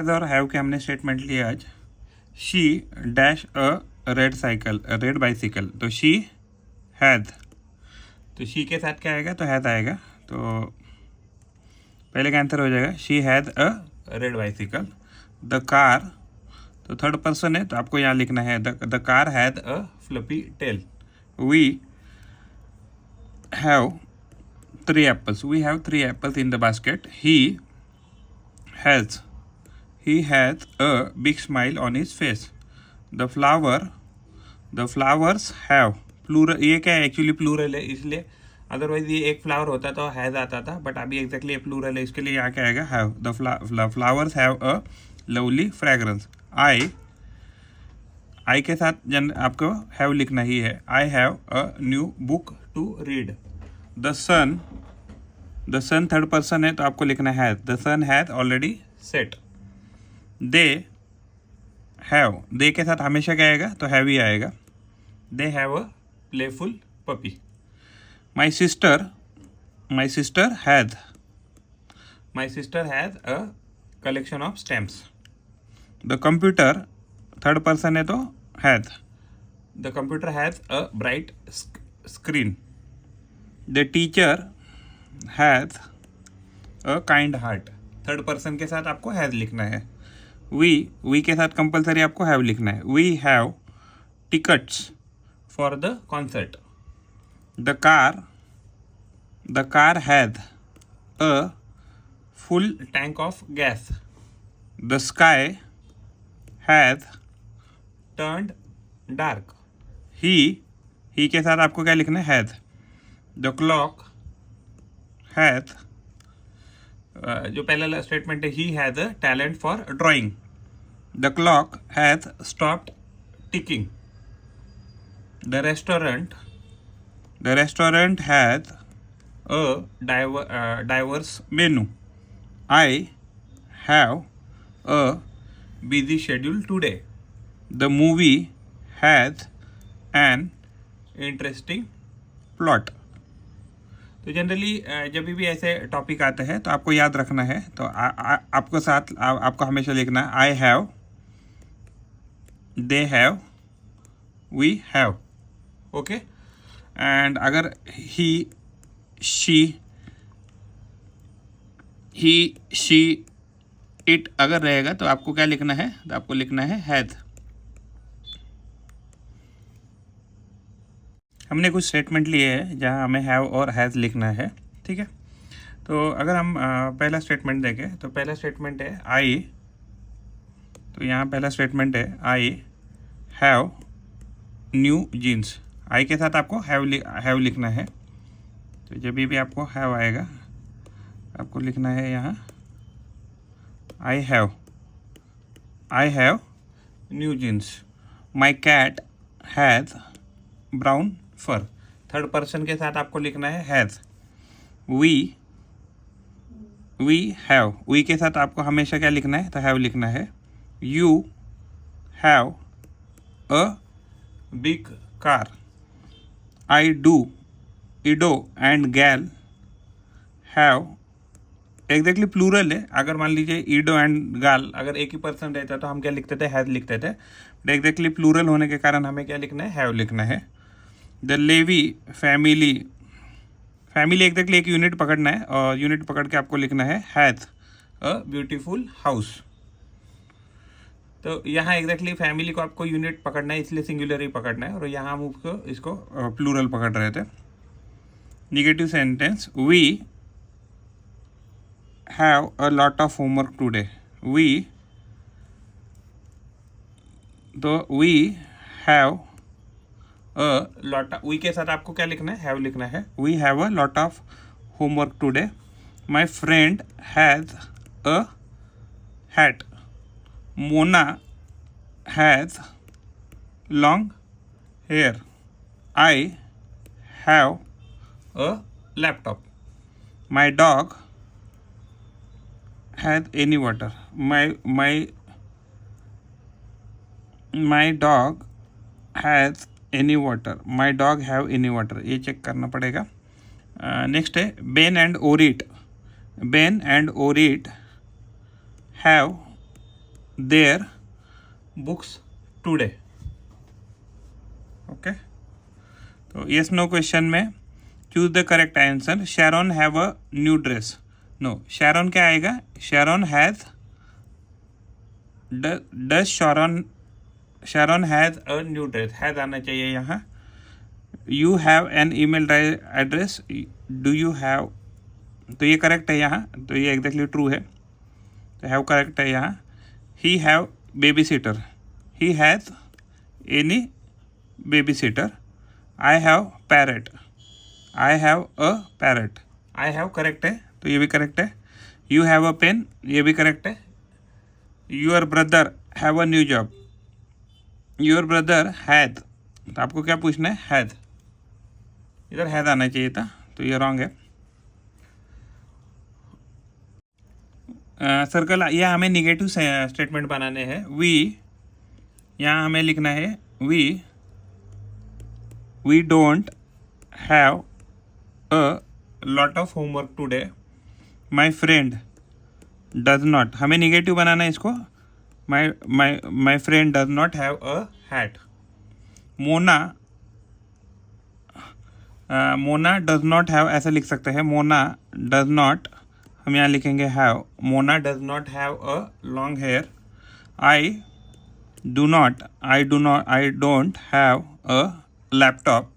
Has और have के हमने स्टेटमेंट लिया आज। She dash a red bicycle, तो शी हैज़, तो शी के साथ क्या आएगा, तो हैज़ आएगा। तो पहले का आंसर हो जाएगा she has a red bicycle. The car, तो थर्ड पर्सन है तो आपको यहाँ लिखना है the car has a fluffy tail. We have 3 apples, we have 3 apples in the basket. He has a big smile on his face. The flowers have plural, ये क्या है एक्चुअली प्लूरल है इसलिए, अदरवाइज ये एक फ्लावर होता तो has आता था, बट अभी एग्जैक्टली प्लूरल है इसके लिए यहाँ क्या आएगा have. The flowers have a lovely fragrance. I के साथ आपको हैव लिखना ही है। I have a new book to read. The sun third person है तो आपको लिखना है the sun has already set. They have, they के साथ हमेशा क्या आएगा, तो हैव ही आएगा। They have a playful puppy. My sister has a collection of stamps. The computer third person है तो has, the computer has a bright screen. The teacher has a kind heart. Third person के साथ आपको has लिखना है। We के साथ compulsory आपको हैव लिखना है। We have tickets for the concert. The car has a full tank of gas. The sky has turned dark. He के साथ आपको क्या लिखना है, हैज। द क्लॉक हैज, जो पहला स्टेटमेंट है he has a talent for drawing. The clock has stopped ticking. The restaurant has a diverse menu. I have a busy schedule today. The movie has an interesting plot. तो generally जब भी ऐसे topic आते हैं तो आपको याद रखना है, तो आपको साथ आपको हमेशा लिखना है I have, they have, we have. Okay, and अगर ही शी इट अगर रहेगा तो आपको क्या लिखना है, तो आपको लिखना है हैज। हमने कुछ स्टेटमेंट लिए हैं जहां हमें हैव और हैज़ लिखना है, ठीक है। तो अगर हम पहला स्टेटमेंट देखें तो पहला स्टेटमेंट है आई, तो यहाँ पहला स्टेटमेंट है आई हैव न्यू जीन्स। आई के साथ आपको हैव लिखना है, तो जब भी आपको हैव आएगा आपको लिखना है यहाँ I have new jeans. My cat has brown fur. Third person के साथ आपको लिखना है हैज़। वी हैव, वी के साथ आपको हमेशा क्या लिखना है, तो हैव लिखना है। You have a big car. I do, इडो एंड गैल हैव, एग्जैक्टली प्लूरल है। अगर मान लीजिए ईडो एंड गाल अगर एक ही पर्सन रहता तो हम क्या लिखते थे, हैज लिखते थे, बट एग्जैक्टली प्लूरल होने के कारण हमें क्या लिखना है, हैव लिखना है। द लेवी फैमिली एग्जैक्टली एक यूनिट पकड़ना है और यूनिट पकड़ के आपको लिखना है हैज अ ब्यूटीफुल हाउस। तो यहाँ एग्जैक्टली फैमिली को आपको यूनिट पकड़ना है इसलिए सिंगुलर ही पकड़ना है, और यहाँ हम इसको प्लूरल पकड़ रहे थे। Negative sentence, we have a lot of homework today. We have a lot of, we के साथ आपको क्या लिखना है, have लिखना है। We have a lot of homework today. My friend has a hat. Mona has long hair. I have a laptop. My dog has any water. My dog has any water. My dog have any water. ये check करना पड़ेगा। Next है Ben and Orit. Ben and Orit have their books today. Okay, तो yes no question में choose the correct answer. Sharon have a new dress. No, Sharon क्या आएगा? Sharon has, does Sharon has a new dress, has आना चाहिए यहाँ। You have an email address, do you have, तो ये correct है यहाँ, तो ये एग्जैक्टली ट्रू है, तो हैव करेक्ट है यहाँ। He have baby seater, he has any baby seater. I have parrot, I have a parrot, I have correct है, तो ये भी करेक्ट है। यू हैव अ पेन, ये भी करेक्ट है। Your brother have a new job, your brother हैद, तो आपको क्या पूछना है? हैद, इधर हैद आना चाहिए था, तो ये रॉन्ग है। सर्कल, यह हमें निगेटिव स्टेटमेंट बनाने हैं। वी, यहाँ हमें लिखना है we don't have a lot of homework today, my friend does not, हमें निगेटिव बनाना है इसको। My friend does not have a hat. Mona does not have, ऐसा लिख सकते हैं, मोना डज नॉट, हम यहाँ लिखेंगे have, Mona does not have a long hair. I don't have a laptop.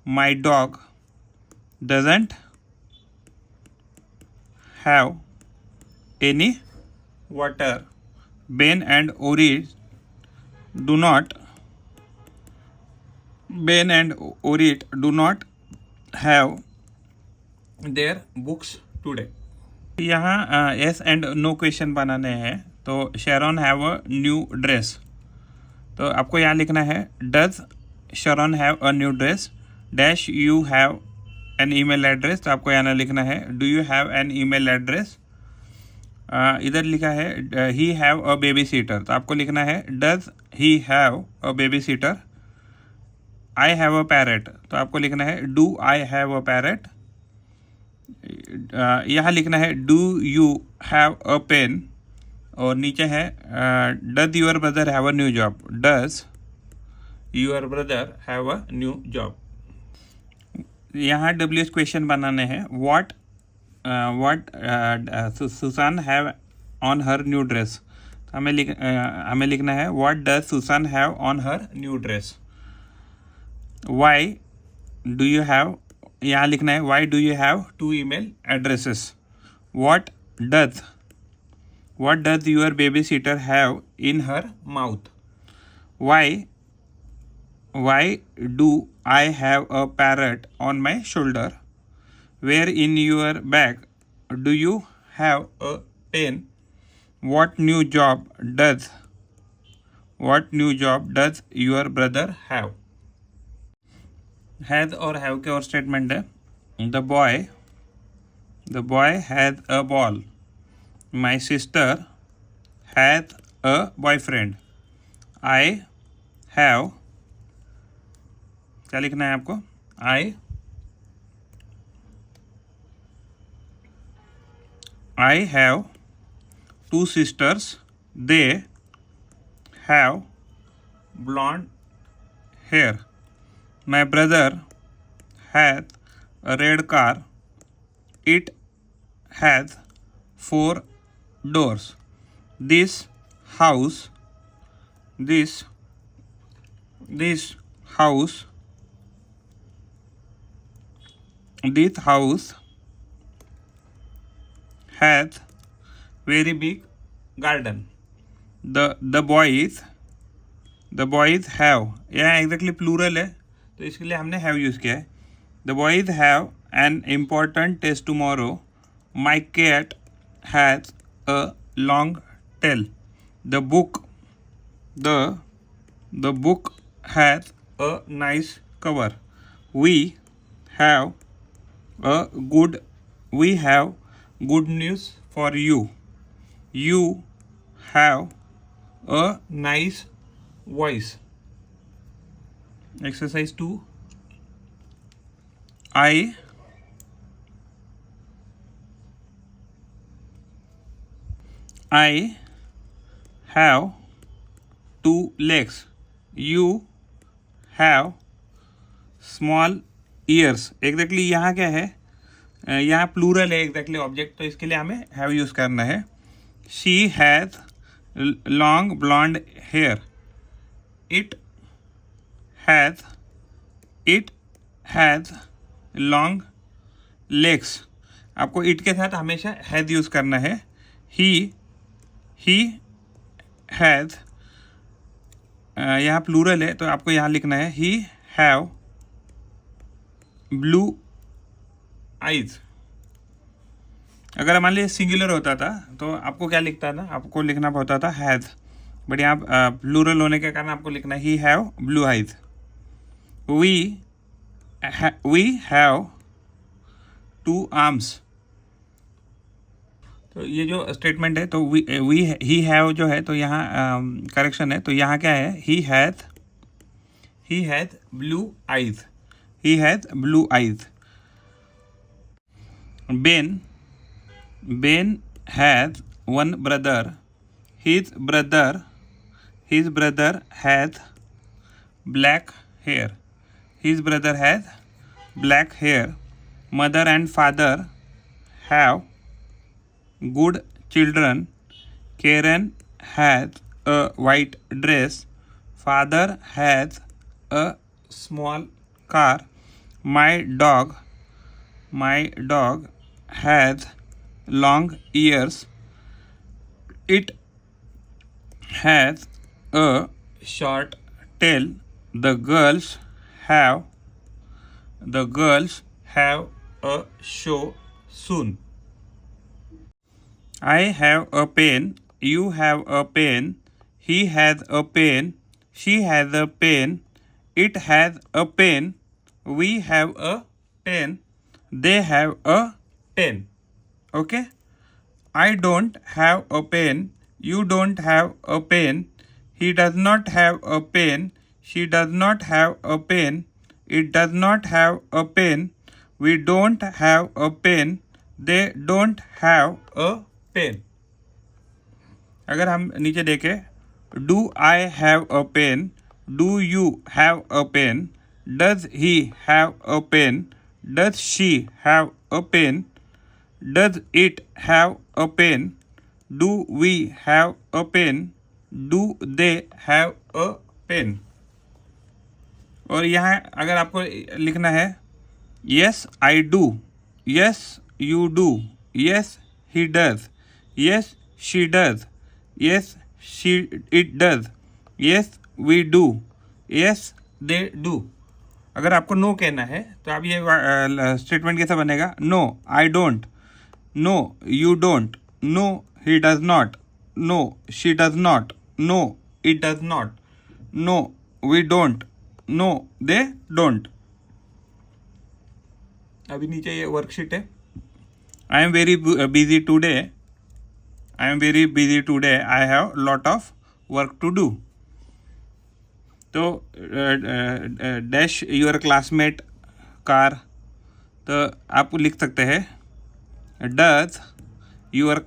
My dog doesn't have any water. Ben and Orit do not, Ben and Orit do not have their books today. यहाँ yes and no question बनाने हैं। तो Sharon have a new dress, तो आपको यहाँ लिखना है does Sharon have a new dress, dash you have an email address, तो आपको यहाँ लिखना है do you have an email address. इधर लिखा है he have a babysitter, तो आपको लिखना है does he have a babysitter. I have a parrot, तो आपको लिखना है do I have a parrot. यहाँ लिखना है do you have a pen, और नीचे है does your brother have a new job, does your brother have a new job. यहाँ डब्ल्यूएच क्वेश्चन बनाने हैं। What Susan have on her new dress, हमें लिखना है what does Susan have on her new dress. Why do you have, यहाँ लिखना है why do you have two email addresses. What does your babysitter have in her mouth. Why do I have a parrot on my shoulder. Where in your bag do you have a pen. What new job does your brother have? Has और have के और statement है। The boy has a ball. My sister has a boyfriend. I have, क्या लिखना है आपको? I have two sisters. They have blonde hair. My brother has a red car. It has 4 doors. This house has very big garden. The boys have, यहाँ exactly plural है, तो इसके लिए हमने हैव यूज़ किया है। The boys have an important test tomorrow. My cat has a long tail. The book has a nice cover. We have good news for you. You have a nice voice. Exercise 2. I have 2 legs. You have small ears. Exactly यहाँ क्या है, यहाँ plural है exactly object, तो इसके लिए हमें have use करना है. She has long blonde hair. It has long legs. आपको इट के साथ हमेशा हैज़ यूज़ करना है. ही हैज़, यहाँ प्लूरल है तो आपको यहाँ लिखना है ही हैव ब्लू आइज. अगर मान लीजिए सिंगुलर होता था तो आपको क्या लिखता था, आपको लिखना होता था हैज़, बट यहाँ प्लूरल होने के कारण आपको लिखना है he have blue eyes. We have 2 arms. तो ये जो स्टेटमेंट है तो ही हैव जो है तो यहाँ करेक्शन है, तो यहाँ क्या है, he has blue eyes. He has blue eyes. Ben has 1 brother. His brother has black hair. His brother has black hair. Mother and father have good children. Karen has a white dress. Father has a small car. My dog has long ears. It has a short tail. The girls have a show soon. I have a pen. You have a pen. He has a pen. She has a pen. It has a pen. We have a pen. They have a pen. Okay? I don't have a pen. You don't have a pen. He does not have a pen. She does not have a pen. It does not have a pen. We don't have a pen. They don't have a pen. अगर हम नीचे देखें, do I have a pen? Do you have a pen? Does he have a pen? Does she have a pen? Does it have a pen? Do we have a pen? Do they have a pen? और यहाँ अगर आपको लिखना है, yes I do, yes you do, yes he does, yes she does, yes it does, yes we do, yes they do. अगर आपको no कहना है तो आप ये स्टेटमेंट कैसा बनेगा, no I don't, no you don't, no he does not, no she does not, no it does not, no we don't, no they don't. अभी नीचे ये वर्कशीट है. I am very busy today. I am very busy today. I have lot of work to do. तो dash your classmate car, तो आप लिख सकते हैं does your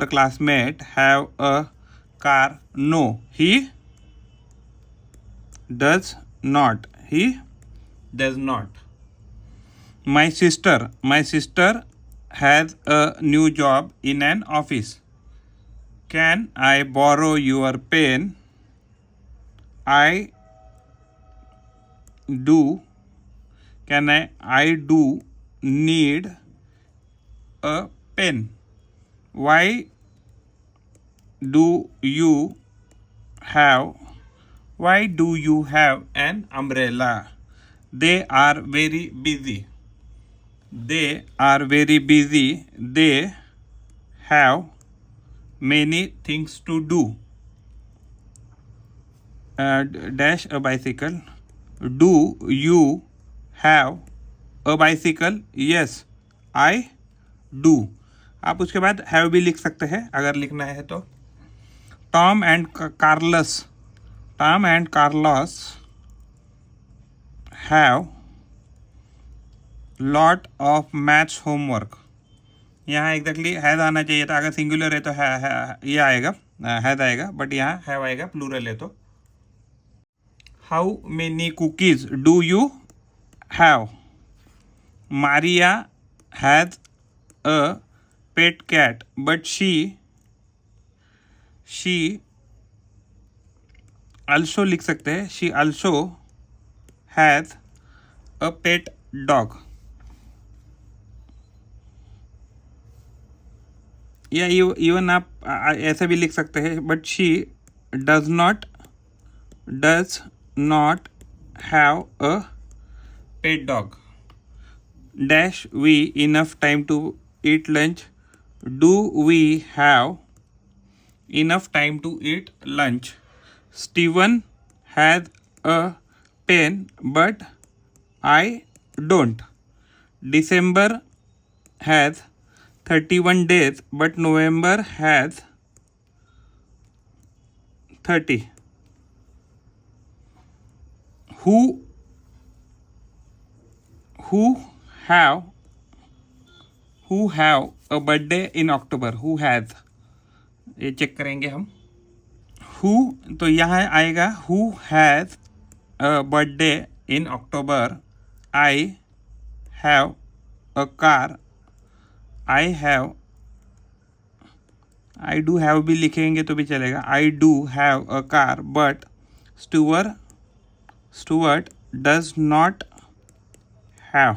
classmate have a car. No he does not, he does not. My sister has a new job in an office. Can I borrow your pen? I do need a pen. Why do you have an umbrella? They are very busy. They have many things to do. Dash a bicycle. Do you have a bicycle? Yes, I do. आप उसके बाद have भी लिख सकते हैं अगर लिखना है तो. Tom and Carlos have lot of maths homework. यहाँ एग्जैक्टली हैज़ आना चाहिए था, अगर सिंगुलर है तो ये आएगा, हैज़ आएगा, बट यहाँ हैव आएगा, प्लूरल है तो। How many cookies do you have? Maria has a pet cat but she also लिख सकते हैं, she also has a pet dog, या इवन आप ऐसे भी लिख सकते हैं, but she does not have a pet dog. Dash we enough time to eat lunch? Do we have enough time to eat lunch? Steven has a pen but I don't. December has 31 days but November has 30. Who have a birthday in October? Who has? ये check करेंगे हम। Who, तो यहाँ आएगा who has a birthday in October? I have a car, I do have भी लिखेंगे तो भी चलेगा, I do have a car but Stuart does not have.